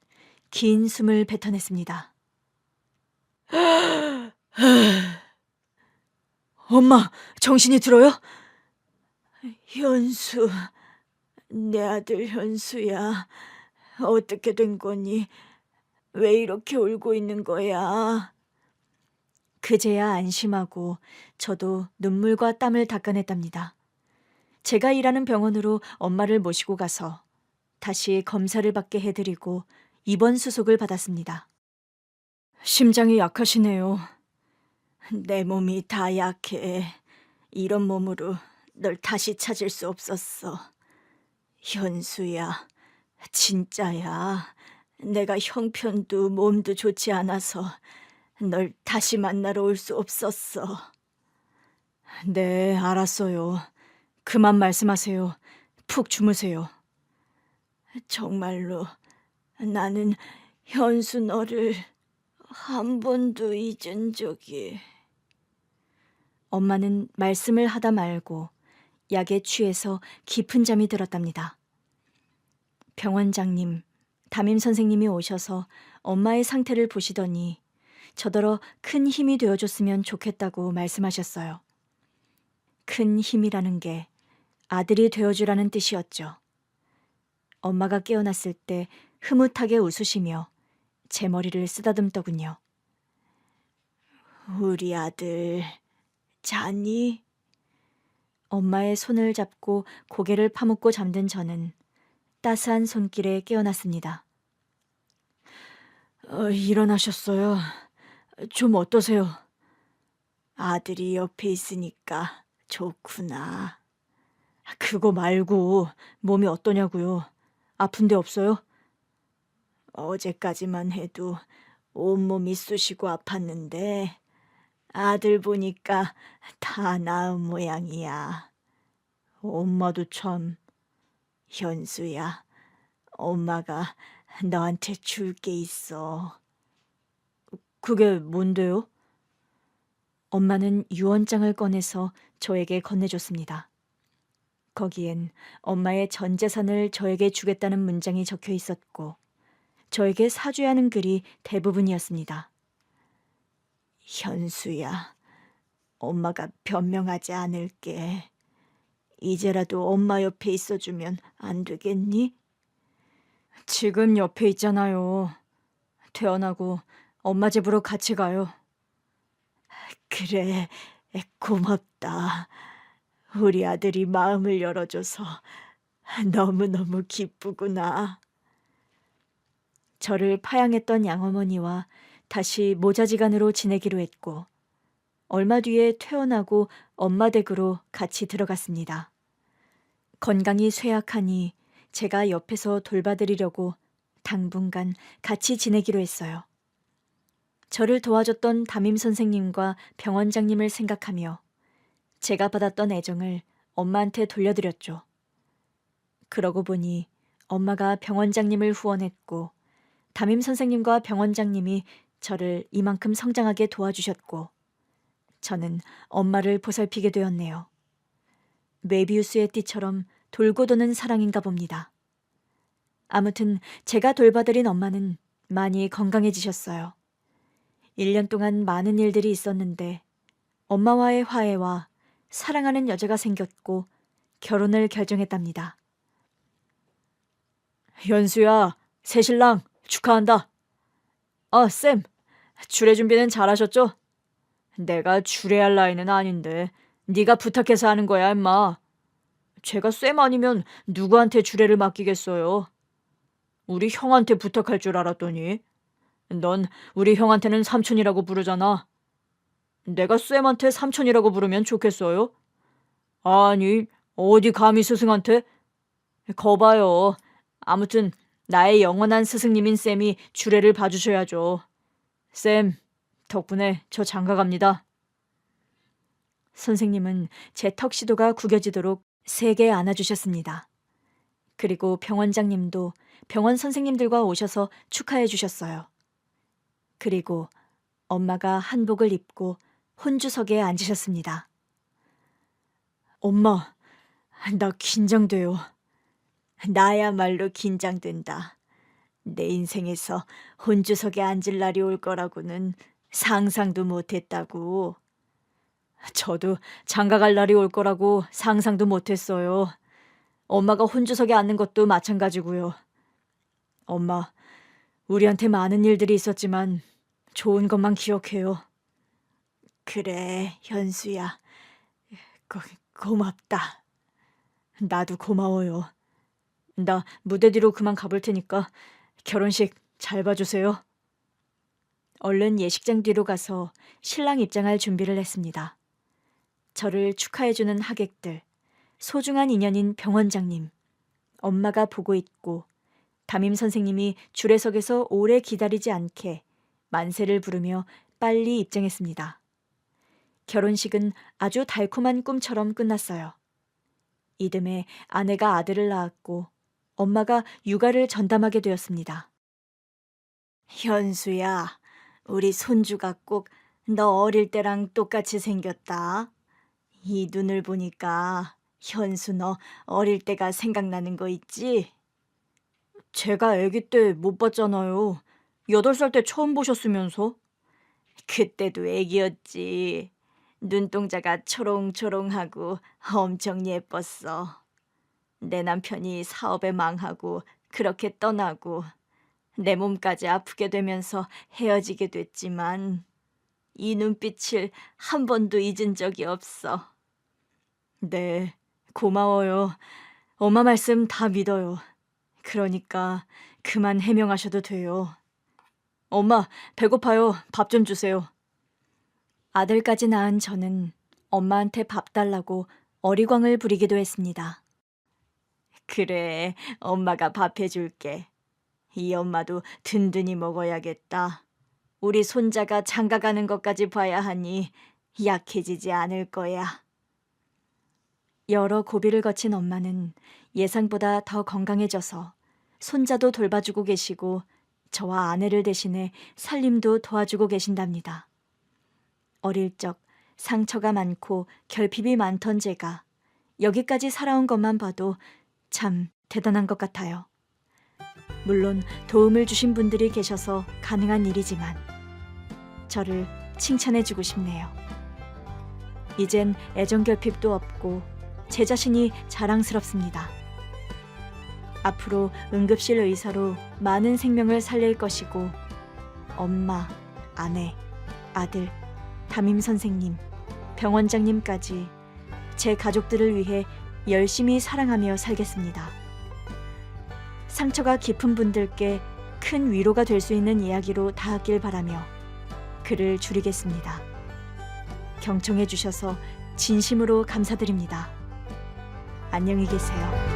긴 숨을 뱉어냈습니다. 엄마, 정신이 들어요? 현수, 내 아들 현수야. 어떻게 된 거니? 왜 이렇게 울고 있는 거야? 그제야 안심하고 저도 눈물과 땀을 닦아냈답니다. 제가 일하는 병원으로 엄마를 모시고 가서 다시 검사를 받게 해드리고 입원 수속을 받았습니다. 심장이 약하시네요. 내 몸이 다 약해. 이런 몸으로 널 다시 찾을 수 없었어. 현수야, 진짜야. 내가 형편도 몸도 좋지 않아서 널 다시 만나러 올 수 없었어. 네, 알았어요. 그만 말씀하세요. 푹 주무세요. 정말로 나는 현수 너를 한 번도 잊은 적이... 엄마는 말씀을 하다 말고 약에 취해서 깊은 잠이 들었답니다. 병원장님, 담임 선생님이 오셔서 엄마의 상태를 보시더니 저더러 큰 힘이 되어줬으면 좋겠다고 말씀하셨어요. 큰 힘이라는 게 아들이 되어주라는 뜻이었죠. 엄마가 깨어났을 때 흐뭇하게 웃으시며 제 머리를 쓰다듬더군요. 우리 아들, 자니? 엄마의 손을 잡고 고개를 파묻고 잠든 저는 따스한 손길에 깨어났습니다. 일어나셨어요. 좀 어떠세요? 아들이 옆에 있으니까 좋구나. 그거 말고 몸이 어떠냐고요? 아픈 데 없어요? 어제까지만 해도 온몸이 쑤시고 아팠는데 아들 보니까 다 나은 모양이야. 엄마도 참... 현수야, 엄마가 너한테 줄 게 있어. 그게 뭔데요? 엄마는 유언장을 꺼내서 저에게 건네줬습니다. 거기엔 엄마의 전 재산을 저에게 주겠다는 문장이 적혀 있었고 저에게 사죄하는 글이 대부분이었습니다. 현수야, 엄마가 변명하지 않을게. 이제라도 엄마 옆에 있어주면 안 되겠니? 지금 옆에 있잖아요. 퇴원하고 엄마 집으로 같이 가요. 그래, 고맙다. 우리 아들이 마음을 열어줘서 너무너무 기쁘구나. 저를 파양했던 양어머니와 다시 모자지간으로 지내기로 했고 얼마 뒤에 퇴원하고 엄마 댁으로 같이 들어갔습니다. 건강이 쇠약하니 제가 옆에서 돌봐드리려고 당분간 같이 지내기로 했어요. 저를 도와줬던 담임 선생님과 병원장님을 생각하며 제가 받았던 애정을 엄마한테 돌려드렸죠. 그러고 보니 엄마가 병원장님을 후원했고 담임 선생님과 병원장님이 저를 이만큼 성장하게 도와주셨고 저는 엄마를 보살피게 되었네요. 메비우스의 띠처럼 돌고 도는 사랑인가 봅니다. 아무튼 제가 돌봐드린 엄마는 많이 건강해지셨어요. 1년 동안 많은 일들이 있었는데 엄마와의 화해와 사랑하는 여자가 생겼고 결혼을 결정했답니다. 현수야, 새신랑 축하한다. 쌤, 주례 준비는 잘하셨죠? 내가 주례할 나이는 아닌데 네가 부탁해서 하는 거야, 임마. 제가 쌤 아니면 누구한테 주례를 맡기겠어요? 우리 형한테 부탁할 줄 알았더니. 넌 우리 형한테는 삼촌이라고 부르잖아. 내가 쌤한테 삼촌이라고 부르면 좋겠어요? 아니, 어디 감히 스승한테? 거봐요. 아무튼 나의 영원한 스승님인 쌤이 주례를 봐주셔야죠. 쌤, 덕분에 저 장가 갑니다. 선생님은 제 턱시도가 구겨지도록 세게 안아주셨습니다. 그리고 병원장님도 병원 선생님들과 오셔서 축하해 주셨어요. 그리고 엄마가 한복을 입고 혼주석에 앉으셨습니다. 엄마, 나 긴장돼요. 나야말로 긴장된다. 내 인생에서 혼주석에 앉을 날이 올 거라고는 상상도 못했다고. 저도 장가 갈 날이 올 거라고 상상도 못했어요. 엄마가 혼주석에 앉는 것도 마찬가지고요. 엄마, 우리한테 많은 일들이 있었지만 좋은 것만 기억해요. 그래, 현수야. 고맙다. 나도 고마워요. 나 무대 뒤로 그만 가볼 테니까 결혼식 잘 봐주세요. 얼른 예식장 뒤로 가서 신랑 입장할 준비를 했습니다. 저를 축하해주는 하객들, 소중한 인연인 병원장님, 엄마가 보고 있고 담임 선생님이 주례석에서 오래 기다리지 않게 만세를 부르며 빨리 입장했습니다. 결혼식은 아주 달콤한 꿈처럼 끝났어요. 이듬해 아내가 아들을 낳았고 엄마가 육아를 전담하게 되었습니다. 현수야, 우리 손주가 꼭 너 어릴 때랑 똑같이 생겼다. 이 눈을 보니까 현수 너 어릴 때가 생각나는 거 있지? 제가 아기 때 못 봤잖아요. 8살 때 처음 보셨으면서. 그때도 애기였지. 눈동자가 초롱초롱하고 엄청 예뻤어. 내 남편이 사업에 망하고 그렇게 떠나고 내 몸까지 아프게 되면서 헤어지게 됐지만 이 눈빛을 한 번도 잊은 적이 없어. 네, 고마워요. 엄마 말씀 다 믿어요. 그러니까 그만 해명하셔도 돼요. 엄마, 배고파요. 밥 좀 주세요. 아들까지 낳은 저는 엄마한테 밥 달라고 어리광을 부리기도 했습니다. 그래, 엄마가 밥 해줄게. 이 엄마도 든든히 먹어야겠다. 우리 손자가 장가 가는 것까지 봐야 하니 약해지지 않을 거야. 여러 고비를 거친 엄마는 예상보다 더 건강해져서 손자도 돌봐주고 계시고 저와 아내를 대신해 살림도 도와주고 계신답니다. 어릴 적 상처가 많고 결핍이 많던 제가 여기까지 살아온 것만 봐도 참 대단한 것 같아요. 물론 도움을 주신 분들이 계셔서 가능한 일이지만 저를 칭찬해주고 싶네요. 이젠 애정결핍도 없고 제 자신이 자랑스럽습니다. 앞으로 응급실 의사로 많은 생명을 살릴 것이고 엄마, 아내, 아들, 담임 선생님, 병원장님까지 제 가족들을 위해 열심히 사랑하며 살겠습니다. 상처가 깊은 분들께 큰 위로가 될 수 있는 이야기로 닿았길 바라며 글을 줄이겠습니다. 경청해 주셔서 진심으로 감사드립니다. 안녕히 계세요.